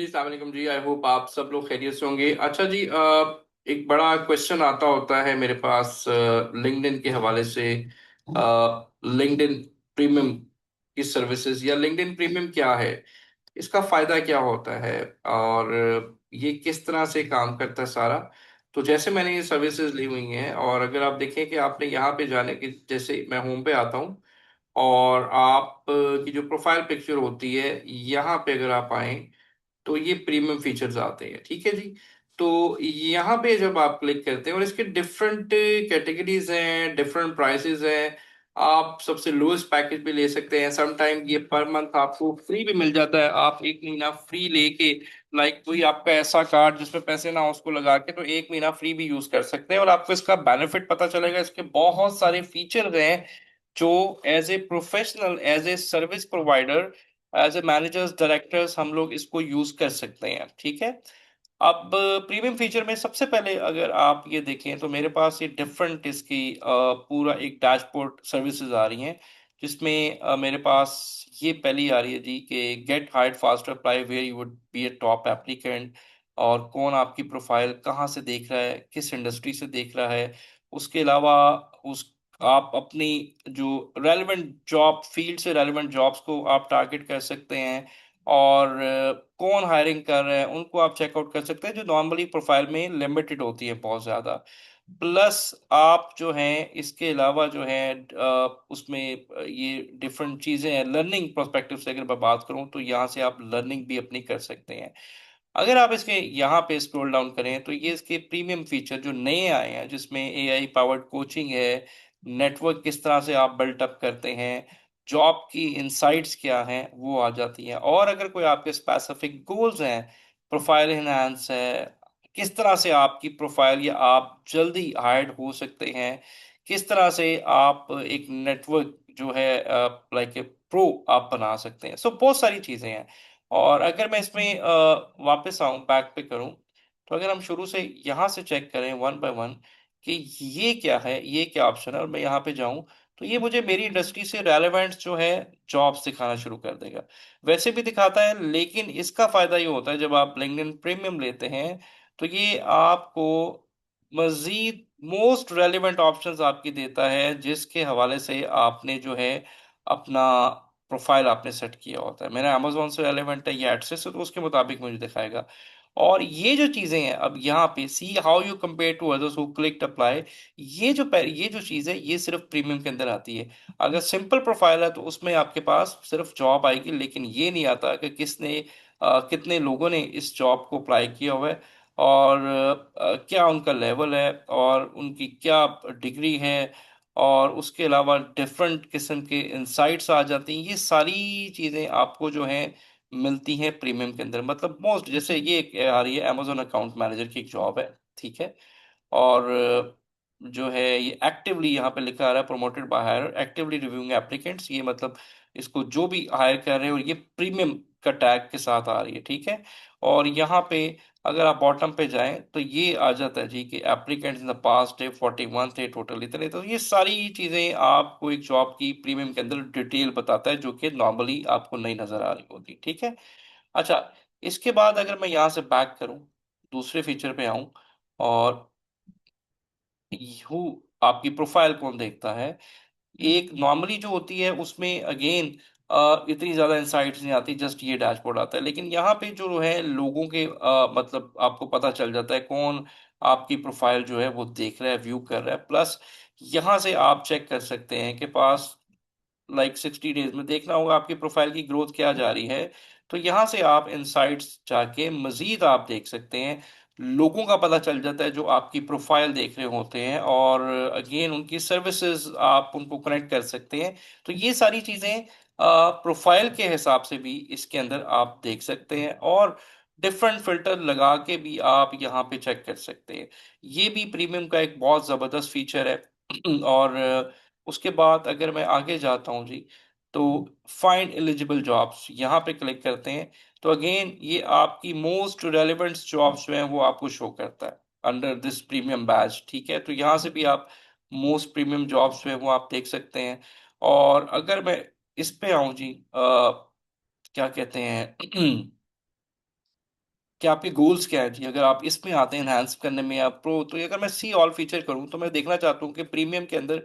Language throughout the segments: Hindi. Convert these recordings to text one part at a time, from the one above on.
जी अस्सलाम वालेकुम जी। आई होप आप सब लोग खैरियत से होंगे। अच्छा जी, एक बड़ा क्वेश्चन आता होता है मेरे पास लिंक्डइन के हवाले से। लिंक्डइन प्रीमियम की सर्विसेज या लिंक्डइन प्रीमियम क्या है, इसका फायदा क्या होता है, और ये किस तरह से काम करता है सारा। तो जैसे मैंने ये सर्विसेज ली हुई हैं, और अगर आप देखें कि आपने यहाँ पे जाने की, जैसे मैं होम पे आता हूँ और आप की जो प्रोफाइल पिक्चर होती है, यहाँ पे अगर आप आए तो ये प्रीमियम फीचर्स आते हैं। ठीक है जी। तो यहाँ पे जब आप क्लिक करते हैं, और इसके डिफरेंट कैटेगरीज हैं, डिफरेंट प्राइसेस हैं। आप सबसे लोएस्ट पैकेज भी ले सकते हैं। सम टाइम ये पर मंथ आपको फ्री भी मिल जाता है। आप एक महीना फ्री लेके, लाइक कोई आपका ऐसा कार्ड जिसमें पैसे ना हो उसको लगा के, तो एक महीना फ्री भी यूज कर सकते हैं और आपको इसका बेनिफिट पता चलेगा। इसके बहुत सारे फीचर हैं जो as a professional, as a service provider, as a managers, directors हम लोग इसको यूज कर सकते हैं। ठीक है। अब प्रीमियम फीचर में सबसे पहले अगर आप ये देखें तो मेरे पास ये डिफरेंट इसकी पूरा एक डैशबोर्ड सर्विसेज आ रही हैं, जिसमें मेरे पास ये पहली आ रही है जी कि get hired faster, apply where you would be a top applicant. और कौन आपकी प्रोफाइल कहाँ से देख रहा है, किस इंडस्ट्री से देख रहा है। उसके अलावा उस आप अपनी जो रेलेवेंट जॉब फील्ड से रेलेवेंट जॉब्स को आप टारगेट कर सकते हैं। और कौन हायरिंग कर रहे हैं उनको आप चेकआउट कर सकते हैं, जो नॉर्मली प्रोफाइल में लिमिटेड होती है बहुत ज़्यादा। प्लस आप जो हैं इसके अलावा जो है उसमें ये डिफरेंट चीज़ें हैं। लर्निंग प्रोस्पेक्टिव से अगर मैं बात करूं तो यहाँ से आप लर्निंग भी अपनी कर सकते हैं। अगर आप इसके यहाँ पे स्क्रॉल डाउन करें तो ये इसके प्रीमियम फीचर जो नए आए हैं, जिसमें एआई पावर्ड कोचिंग है, नेटवर्क किस तरह से आप बिल्टअप करते हैं, जॉब की इंसाइट्स क्या हैं, वो आ जाती हैं। और अगर कोई आपके स्पेसिफिक गोल्स हैं, प्रोफाइल इनहांस है, किस तरह से आपकी प्रोफाइल या आप जल्दी हायर्ड हो सकते हैं, किस तरह से आप एक नेटवर्क जो है लाइक ए प्रो आप बना सकते हैं। सो बहुत सारी चीज़ें हैं। और अगर मैं इसमें वापस आऊं, बैक पे करूं, तो अगर हम शुरू से यहाँ से चेक करें वन बाय वन कि ये क्या है, ये क्या ऑप्शन है, और मैं यहाँ पे जाऊं, तो ये मुझे मेरी इंडस्ट्री से रेलेवेंट जो है जॉब्स दिखाना शुरू कर देगा। वैसे भी दिखाता है, लेकिन इसका फायदा ये होता है जब आप लिंक्डइन प्रीमियम लेते हैं तो ये आपको मजीद मोस्ट रेलेवेंट ऑप्शंस आपकी देता है, जिसके हवाले से आपने जो है अपना प्रोफाइल आपने सेट किया होता है। मेरा अमेजोन से रेलेवेंट है ये एडसेस, तो उसके मुताबिक मुझे दिखाएगा। और ये जो चीजें हैं, अब यहाँ पे see how you compare to others who clicked apply, ये जो चीज है ये सिर्फ प्रीमियम के अंदर आती है। अगर सिंपल प्रोफाइल है तो उसमें आपके पास सिर्फ जॉब आएगी, लेकिन ये नहीं आता कि कितने लोगों ने इस जॉब को अप्लाई किया हुआ है, और क्या उनका लेवल है, और उनकी क्या डिग्री है। और उसके अलावा डिफरेंट किस्म के इंसाइट्स आ जाती हैं। ये सारी चीज़ें आपको जो हैं मिलती हैं प्रीमियम के अंदर। मतलब मोस्ट, जैसे ये एक आ रही है अमेजोन अकाउंट मैनेजर की एक जॉब है। ठीक है। और जो है ये एक्टिवली यहाँ पे लिखा आ रहा है, promoted by hirer, actively reviewing applicants. ये मतलब इसको जो भी हायर कर रहे हो, ये प्रीमियम का टैग के साथ आ रही है। ठीक है। और यहाँ पे अगर आप बॉटम पे जाएं तो ये आ जाता है जी कि applicants in the past day 41 थे टोटल इतने। तो ये सारी चीजें आपको एक जॉब की प्रीमियम के अंदर डिटेल बताता है, जो कि नॉर्मली आपको नहीं नजर आ रही होती। ठीक है। अच्छा, इसके बाद अगर मैं यहाँ से बैक करूँ, दूसरे फीचर पे आऊँ, और हु आपकी प्रोफाइल कौन देखता है, एक नॉर्मली जो होती है उसमें अगेन इतनी ज्यादा इंसाइट्स नहीं आती, जस्ट ये डैशबोर्ड आता है। लेकिन यहाँ पे जो है लोगों के मतलब आपको पता चल जाता है कौन आपकी प्रोफाइल जो है वो देख रहा है, व्यू कर रहा है। प्लस यहाँ से आप चेक कर सकते हैं कि पास लाइक 60 डेज में देखना होगा आपकी प्रोफाइल की ग्रोथ क्या जा रही है। तो यहाँ से आप इनसाइट्स जाके मजीद आप देख सकते हैं, लोगों का पता चल जाता है जो आपकी प्रोफाइल देख रहे होते हैं, और अगेन उनकी सर्विसेज आप उनको कनेक्ट कर सकते हैं। तो ये सारी चीज़ें प्रोफाइल के हिसाब से भी इसके अंदर आप देख सकते हैं, और डिफरेंट फिल्टर लगा के भी आप यहाँ पे चेक कर सकते हैं। ये भी प्रीमियम का एक बहुत ज़बरदस्त फीचर है। और उसके बाद अगर मैं आगे जाता हूँ जी, तो फाइंड एलिजिबल जॉब्स यहाँ पे क्लिक करते हैं, तो अगेन ये आपकी मोस्ट रेलेवेंट जॉब्स जो हैं वो आपको शो करता है अंडर दिस प्रीमियम बैच। ठीक है। तो यहाँ से भी आप मोस्ट प्रीमियम जॉब्स जो है वो आप देख सकते हैं। और अगर मैं इस पे आऊँ जी, क्या कहते हैं कि आपके गोल्स क्या है जी। अगर आप इसमें आते हैं एनहांस करने में या प्रो, तो अगर मैं सी ऑल फीचर करूं तो मैं देखना चाहता हूं कि प्रीमियम के अंदर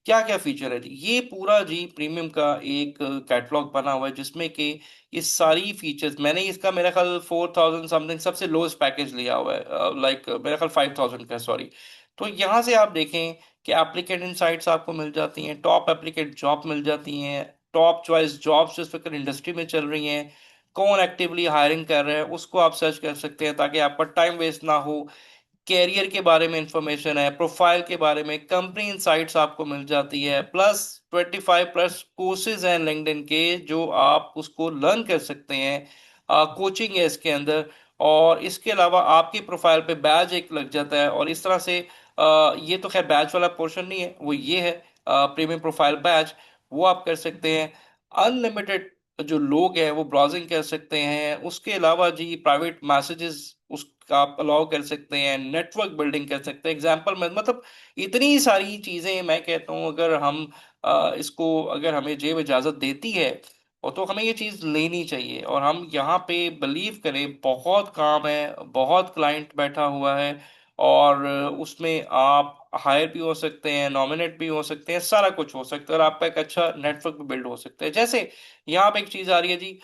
क्या क्या फीचर है जी। ये पूरा जी प्रीमियम का एक कैटलॉग बना हुआ है जिसमें कि ये सारी फीचर्स, मैंने इसका मेरा ख्याल 4000 समथिंग सबसे लोएस्ट पैकेज लिया हुआ है, लाइक मेरा ख्याल 5000 का, सॉरी। तो यहाँ से आप देखें कि एप्लीकेंट इनसाइट्स आपको मिल जाती हैं, टॉप एप्लीकेंट जॉब मिल जाती हैं, टॉप चॉइस जॉब्स जिस वक्त इंडस्ट्री में चल रही हैं, कौन एक्टिवली हायरिंग कर रहे हैं उसको आप सर्च कर सकते हैं ताकि आपका टाइम वेस्ट ना हो। कैरियर के बारे में इंफॉर्मेशन है, प्रोफाइल के बारे में, कंपनी इनसाइट्स आपको मिल जाती है, प्लस 25+ कोर्सेज हैं लिंक्डइन के जो आप उसको लर्न कर सकते हैं। कोचिंग है इसके अंदर, और इसके अलावा आपकी प्रोफाइल पे बैज एक लग जाता है, और इस तरह से ये तो खैर बैच वाला पोर्शन नहीं है, वो ये है प्रीमियम प्रोफाइल बैच, वो आप कर सकते हैं। अनलिमिटेड जो लोग हैं वो ब्राउजिंग कर सकते हैं। उसके अलावा जी प्राइवेट मैसेजेस उसका आप अलाउ कर सकते हैं, नेटवर्क बिल्डिंग कर सकते हैं, एग्जांपल में मतलब इतनी सारी चीजें मैं कहता हूँ अगर हम इसको अगर हमें जेब इजाजत देती है और तो हमें ये चीज लेनी चाहिए। और हम यहाँ पे बिलीव करें, बहुत काम है, बहुत क्लाइंट बैठा हुआ है, और उसमें आप हायर भी हो सकते हैं, नॉमिनेट भी हो सकते हैं, सारा कुछ हो सकता है, और आपका एक अच्छा नेटवर्क भी बिल्ड हो सकता है। जैसे यहाँ पे एक चीज आ रही है जी,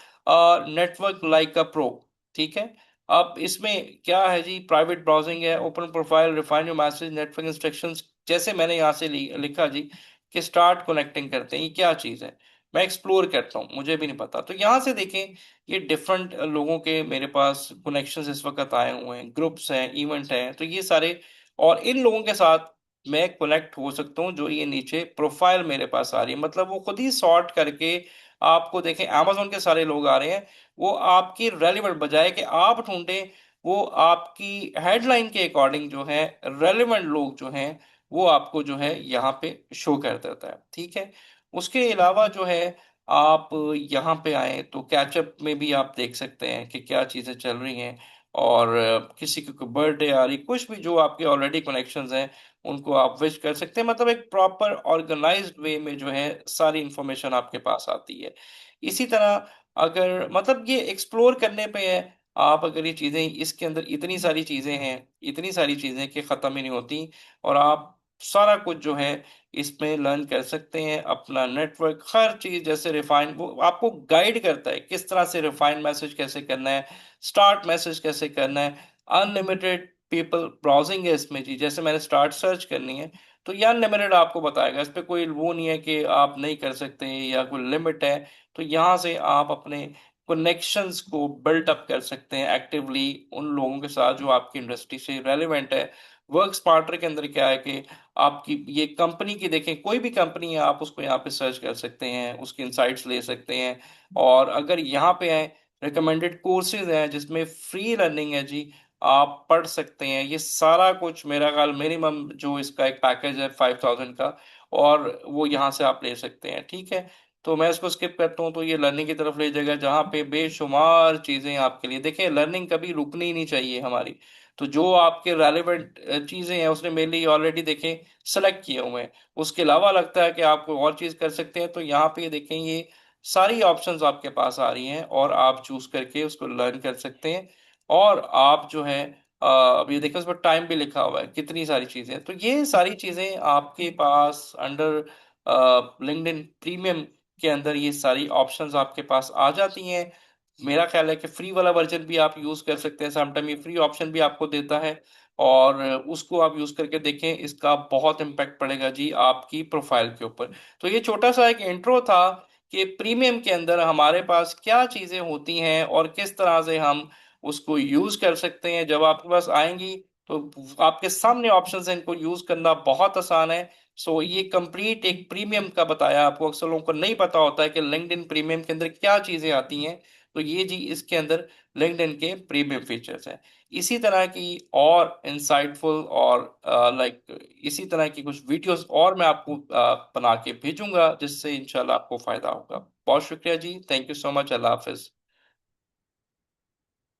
नेटवर्क लाइक अ प्रो, ठीक है। अब इसमें क्या है जी, प्राइवेट ब्राउजिंग है, open profile, refine your message, network instructions, जैसे मैंने यहाँ से लिखा जी कि स्टार्ट कनेक्टिंग करते हैं। ये क्या चीज़ है, मैं एक्सप्लोर करता हूँ, मुझे भी नहीं पता। तो यहाँ से देखें, ये डिफरेंट लोगों के मेरे पास कनेक्शंस इस वक्त आए हुए हैं, ग्रुप्स हैं, इवेंट हैं, तो ये सारे, और इन लोगों के साथ मैं कनेक्ट हो सकता हूँ। जो ये नीचे प्रोफाइल मेरे पास आ रही है, मतलब वो खुद ही सॉर्ट करके आपको देखें, amazon के सारे लोग आ रहे हैं, वो आपकी रेलिवेंट, बजाय कि आप ढूंढें, वो आपकी हेडलाइन के अकॉर्डिंग जो है रेलिवेंट लोग जो हैं वो आपको जो है यहाँ पे शो कर देता है, ठीक है। उसके अलावा जो है आप यहाँ पे आए तो कैचअप में भी आप देख सकते हैं कि क्या चीज़ें चल रही हैं, और किसी की बर्थडे आ रही, कुछ भी जो आपके ऑलरेडी कनेक्शंस हैं उनको आप विश कर सकते हैं। मतलब एक प्रॉपर ऑर्गेनाइज्ड वे में जो है सारी इंफॉर्मेशन आपके पास आती है। इसी तरह अगर मतलब ये एक्सप्लोर करने पे है, आप अगर ये चीज़ें, इसके अंदर इतनी सारी चीज़ें हैं, इतनी सारी चीज़ें कि ख़त्म ही नहीं होती, और आप सारा कुछ जो है इसमें लर्न कर सकते हैं। अपना नेटवर्क, हर चीज़, जैसे रिफाइन, वो आपको गाइड करता है किस तरह से रिफाइन मैसेज कैसे करना है, स्टार्ट मैसेज कैसे करना है। अनलिमिटेड पीपल ब्राउजिंग है इसमें जी, जैसे मैंने स्टार्ट सर्च करनी है तो ये अनलिमिटेड आपको बताएगा, इस पे कोई वो नहीं है कि आप नहीं कर सकते या कोई लिमिट है। तो यहाँ से आप अपने कनेक्शंस को बिल्ट अप कर सकते हैं एक्टिवली उन लोगों के साथ जो आपकी इंडस्ट्री से रेलेवेंट है। वर्क स्मार्टर के अंदर क्या है कि आपकी ये कंपनी की, देखें कोई भी कंपनी है आप उसको यहाँ पे सर्च कर सकते हैं, उसकी इनसाइट्स ले सकते हैं। और अगर यहाँ पे है रिकमेंडेड कोर्सेज हैं जिसमें फ्री लर्निंग है जी, आप पढ़ सकते हैं। ये सारा कुछ मेरा ख्याल मिनिमम जो इसका एक पैकेज है 5000 का, और वो यहाँ से आप ले सकते हैं, ठीक है। तो मैं इसको स्किप करता हूँ तो ये लर्निंग की तरफ ले जाएगा जहाँ पे बेशुमार चीज़ें आपके लिए। देखिए लर्निंग कभी रुकनी ही नहीं चाहिए हमारी। तो जो आपके रेलेवेंट चीज़ें हैं उसने मेरे लिए ऑलरेडी देखें सेलेक्ट किए हुए हैं। उसके अलावा लगता है कि आप कोई और चीज़ कर सकते हैं, तो यहाँ पे देखें ये सारी ऑप्शंस आपके पास आ रही हैं, और आप चूज करके उसको लर्न कर सकते हैं। और आप जो है अब ये देखो, उस पर टाइम भी लिखा हुआ है, कितनी सारी चीजें हैं। तो ये सारी चीजें आपके पास अंडर लिंक्डइन प्रीमियम के अंदर ये सारी ऑप्शंस आपके पास आ जाती हैं। मेरा ख्याल है कि फ्री वाला वर्जन भी आप यूज कर सकते हैं, समटाइम ये फ्री ऑप्शन भी आपको देता है, और उसको आप यूज करके देखें, इसका बहुत इम्पैक्ट पड़ेगा जी आपकी प्रोफाइल के ऊपर। तो ये छोटा सा एक इंट्रो था कि प्रीमियम के अंदर हमारे पास क्या चीजें होती हैं और किस तरह से हम उसको यूज कर सकते हैं। जब आपके पास आएंगी तो आपके सामने ऑप्शंस हैं, इनको यूज करना बहुत आसान है। सो ये कंप्लीट एक प्रीमियम का बताया आपको, अक्सर लोगों को नहीं पता होता है कि लिंक्डइन प्रीमियम के अंदर क्या चीजें आती हैं। तो ये जी इसके अंदर लिंक्डइन के प्रीमियम फीचर्स हैं। इसी तरह की और इंसाइटफुल और लाइक इसी तरह की कुछ वीडियोस और मैं आपको बना के भेजूंगा जिससे इंशाल्लाह आपको फायदा होगा। बहुत शुक्रिया जी, थैंक यू सो मच, अल्लाह हाफिज।